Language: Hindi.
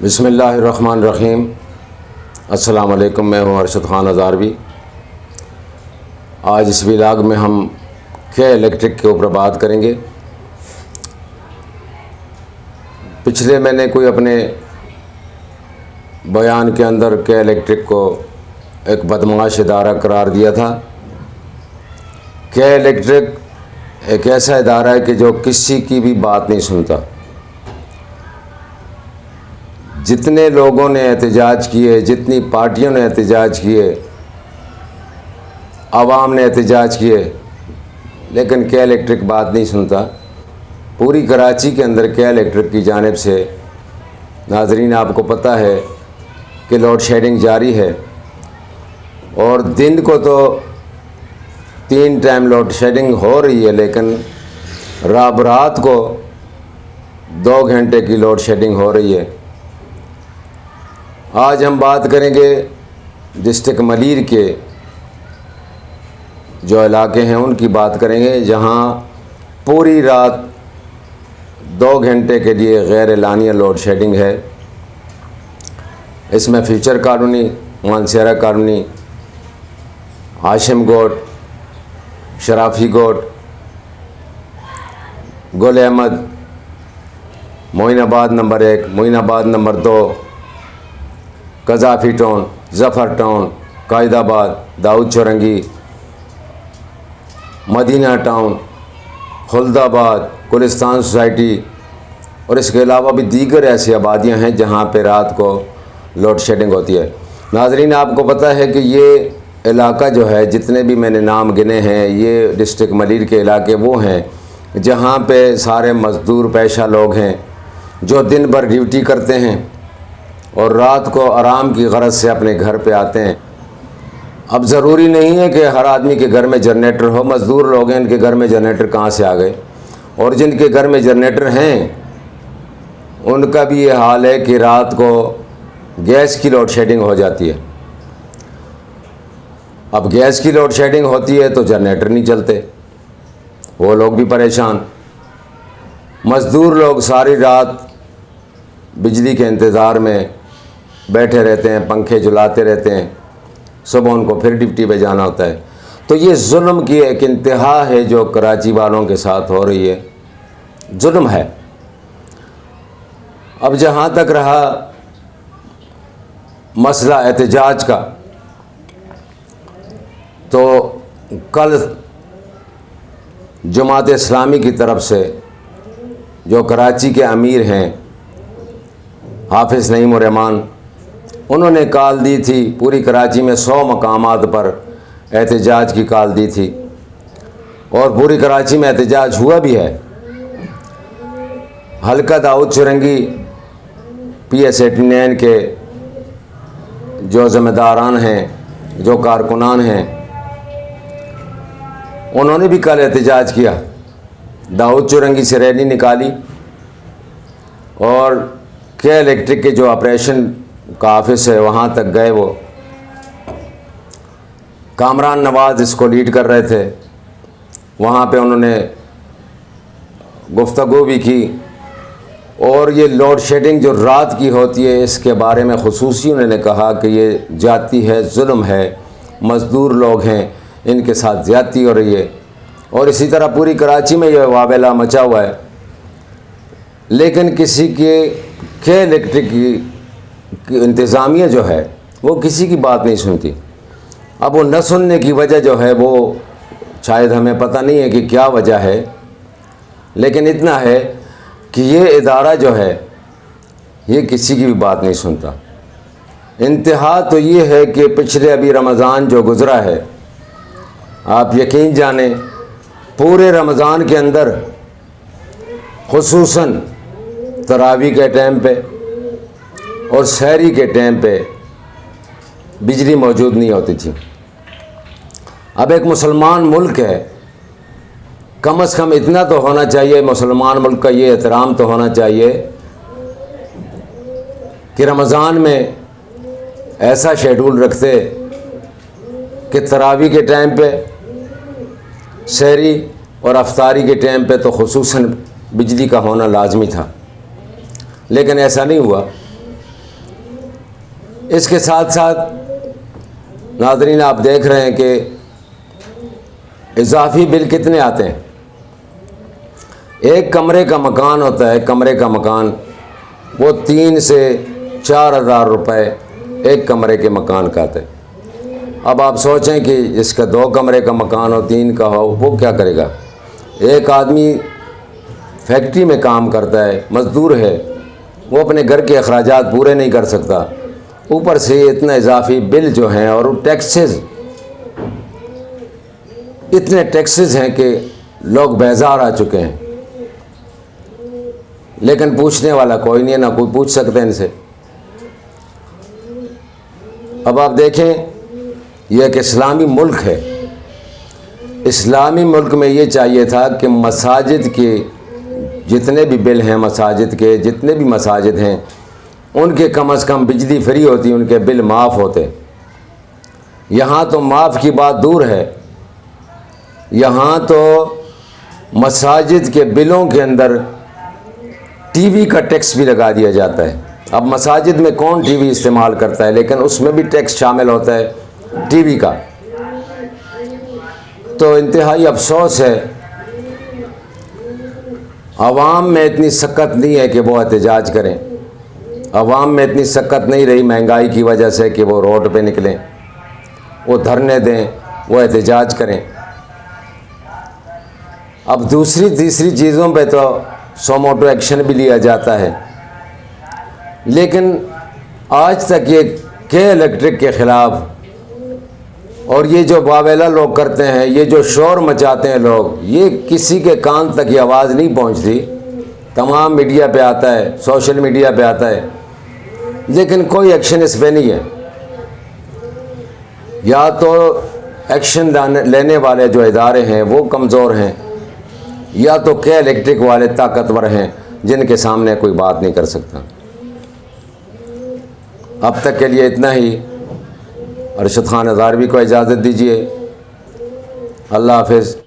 बिस्मिल्लाहिर्रहमानिर्रहीम। अस्सलाम वालेकुम। मैं हूँ अरशद ख़ान हज़ारवी। आज इस व्लॉग में हम के इलेक्ट्रिक के ऊपर बात करेंगे। पिछले मैंने कोई अपने बयान के अंदर के इलेक्ट्रिक को एक बदमाश इदारा करार दिया था। के इलेक्ट्रिक एक ऐसा इदारा है कि जो किसी की भी बात नहीं सुनता। जितने लोगों ने एहतजाज किए, जितनी पार्टियों ने एहतजाज किए, आवाम ने एहतजाज किए, लेकिन के इलेक्ट्रिक बात नहीं सुनता। पूरी कराची के अंदर के इलेक्ट्रिक की जानिब से, नाजरीन आपको पता है कि लोड शेडिंग जारी है और दिन को तो 3 टाइम लोड शेडिंग हो रही है, लेकिन रात को 2 घंटे की लोड शेडिंग हो रही है। आज हम बात करेंगे डिस्ट्रिक्ट मलीर के जो इलाके हैं उनकी बात करेंगे, जहां पूरी रात 2 घंटे के लिए गैर एलानिया लोड शेडिंग है। इसमें Future Colony, Mansehra Colony, Hashim Goth, Sharafi Goth, Gul Ahmed, Moinabad number 1, Moinabad number 2, Qaddafi Town, Zafar Town, Quaidabad, Dawood Chowrangi, Madina Town, Khuldabad, Gulistan Society और इसके अलावा भी दीगर ऐसी आबादियां हैं जहां पे रात को लोड शेडिंग होती है। नाजरीन आपको पता है कि ये इलाका जो है, जितने भी मैंने नाम गिने हैं, ये डिस्ट्रिक्ट मलीर के इलाके वो हैं जहां पे सारे मज़दूर पेशा लोग हैं जो दिन भर ड्यूटी करते हैं और रात को आराम की गरज से अपने घर पे आते हैं। अब ज़रूरी नहीं है कि हर आदमी के घर में जनरेटर हो। मज़दूर लोग हैं, इनके घर में जनरेटर कहाँ से आ गए, और जिनके घर में जनरेटर हैं उनका भी ये हाल है कि रात को गैस की लोड शेडिंग हो जाती है। अब गैस की लोड शेडिंग होती है तो जनरेटर नहीं चलते, वो लोग भी परेशान। मज़दूर लोग सारी रात बिजली के इंतज़ार में बैठे रहते हैं, पंखे झुलाते रहते हैं, सुबह उनको फिर ड्यूटी पे जाना होता है। तो ये जुल्म की एक इंतहा है जो कराची वालों के साथ हो रही है, जुल्म है। अब जहाँ तक रहा मसला एहतजाज का, तो कल जमात इस्लामी की तरफ से जो कराची के अमीर हैं हाफिज़ नईम रहमान, उन्होंने कॉल दी थी। पूरी कराची में 100 मकामात पर एहतजाज की कॉल दी थी और पूरी कराची में एहतजाज हुआ भी है। हल्का दाऊद चौरंगी PS 89 के जो ज़िम्मेदारान हैं, जो कारकुनान हैं, उन्होंने भी कल एहतजाज किया। दाऊद चौरंगी से रैली निकाली और के इलेक्ट्रिक के जो ऑपरेशन का ऑफिस है वहाँ तक गए। वो कामरान नवाज़ इसको लीड कर रहे थे। वहाँ पे उन्होंने गुफ्तगू भी की और ये लोड शेडिंग जो रात की होती है इसके बारे में खुसूसी उन्होंने कहा कि ये जाती है, जुल्म है, मज़दूर लोग हैं, इनके साथ ज़्यादती हो रही है। और इसी तरह पूरी कराची में यह वावेला मचा हुआ है, लेकिन किसी के इलेक्ट्रिक की इंतज़ामिया जो है वो किसी की बात नहीं सुनती। अब वो न सुनने की वजह जो है वो शायद हमें पता नहीं है कि क्या वजह है, लेकिन इतना है कि ये इदारा जो है ये किसी की भी बात नहीं सुनता। इंतहा तो ये है कि पिछले अभी रमज़ान जो गुज़रा है, आप यकीन जाने पूरे रमज़ान के अंदर खुसूसन तरावी के टाइम पे और सहरी के टाइम पे बिजली मौजूद नहीं होती थी। अब एक मुसलमान मुल्क है, कम से कम इतना तो होना चाहिए, मुसलमान मुल्क का ये एहतराम तो होना चाहिए कि रमज़ान में ऐसा शेड्यूल रखते कि तरावी के टाइम पे, सहरी और अफ्तारी के टाइम पे तो खुसूसन बिजली का होना लाजमी था, लेकिन ऐसा नहीं हुआ। इसके साथ साथ नाज़रीन आप देख रहे हैं कि इजाफी बिल कितने आते हैं। एक कमरे का मकान होता है, कमरे का मकान, वो 3 से 4 हज़ार रुपये एक कमरे के मकान का आते हैं। अब आप सोचें कि इसका 2 कमरे का मकान हो, 3 का हो, वो क्या करेगा। एक आदमी फैक्ट्री में काम करता है, मज़दूर है, वो अपने घर के अखराजात पूरे नहीं कर सकता, ऊपर से इतना इजाफी बिल जो हैं, और टैक्सेस, इतने टैक्सेस हैं कि लोग बेजार आ चुके हैं, लेकिन पूछने वाला कोई नहीं है, ना कोई पूछ सकते हैं इनसे। अब आप देखें, यह एक इस्लामी मुल्क है। इस्लामी मुल्क में ये चाहिए था कि मसाजिद के जितने भी बिल हैं, मसाजिद के जितने भी मसाजिद हैं, उनके कम से कम बिजली फ्री होती, उनके बिल माफ़ होते। यहाँ तो माफ़ की बात दूर है, यहाँ तो मसाजिद के बिलों के अंदर टीवी का टैक्स भी लगा दिया जाता है। अब मसाजिद में कौन टीवी इस्तेमाल करता है, लेकिन उसमें भी टैक्स शामिल होता है टीवी का। तो इंतहाई अफसोस है, अवाम में इतनी सख्त नहीं है कि वो एहतजाज करें। अवाम में इतनी सख्त नहीं रही महंगाई की वजह से कि वो रोड पे निकलें, वो धरने दें, वो एहतजाज करें। अब दूसरी तीसरी चीज़ों पे तो सो मोटो एक्शन भी लिया जाता है, लेकिन आज तक ये के इलेक्ट्रिक के ख़िलाफ़ और ये जो बावेला लोग करते हैं, ये जो शोर मचाते हैं लोग, ये किसी के कान तक ये आवाज़ नहीं पहुंचती। तमाम मीडिया पे आता है, सोशल मीडिया पे आता है, लेकिन कोई एक्शन इस पे नहीं है। या तो एक्शन लेने वाले जो इदारे हैं वो कमज़ोर हैं, या तो के इलेक्ट्रिक वाले ताकतवर हैं जिनके सामने कोई बात नहीं कर सकता। अब तक के लिए इतना ही। अरशद खान हज़ारवी को इजाज़त दीजिए। अल्लाह हाफ़िज़।